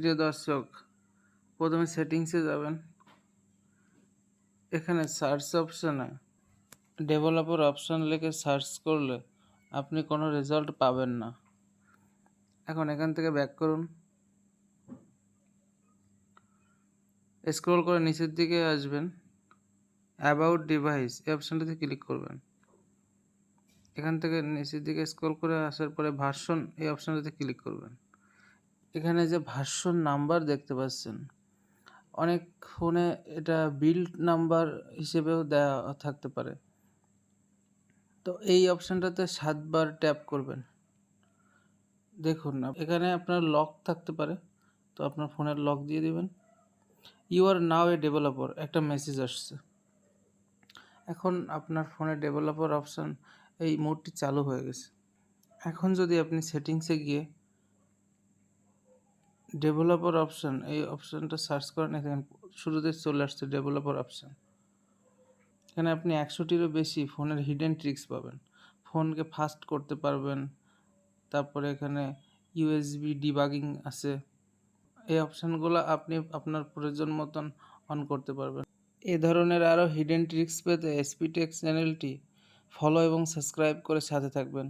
প্রিয় দর্শক, প্রথমে সেটিংসে যাবেন। এখানে সার্চ অপশানে ডেভেলপার অপশান লিখে সার্চ করলে আপনি কোনো রেজাল্ট পাবেন না। এখন এখান থেকে ব্যাক করুন, স্ক্রল করে নিচের দিকে আসবেন, অ্যাবাউট ডিভাইস এই অপশানটাতে ক্লিক করবেন। এখান থেকে নিচের দিকে স্ক্রল করে আসার পরে ভার্সন এই অপশানটাতে ক্লিক করবেন। এখানে যে ভার্সন নাম্বার দেখতে পাচ্ছেন, অনেক ফোনে এটা বিল্ড নাম্বার হিসেবেও দেওয়া থাকতে পারে। তো এই অপশানটাতে 7 বার ট্যাপ করবেন। দেখুন এখানে আপনার লক থাকতে পারে, তো আপনার ফোনের লক দিয়ে দিবেন। You are now a developer একটা মেসেজ আসছে। এখন আপনার ফোনে ডেভেলপার অপশান এই মোডটি চালু হয়ে গেছে। এখন যদি আপনি সেটিংসে গিয়ে ডেভেলপার অপশান এই অপশানটা সার্চ করেন, এখানে শুরুতে চলে আসছে ডেভেলপার অপশান। এখানে আপনি 100টিরও বেশি ফোনের হিডেন ট্রিক্স পাবেন। ফোনকে ফাস্ট করতে পারবেন, তারপরে এখানে ইউএসবি ডিবাগিং আছে। এই অপশানগুলো আপনি আপনার প্রয়োজন মতন অন করতে পারবেন। এ ধরনের আরও হিডেন ট্রিক্স পেতে এসপি টেক চ্যানেলটি ফলো এবং সাবস্ক্রাইব করে সাথে থাকবেন।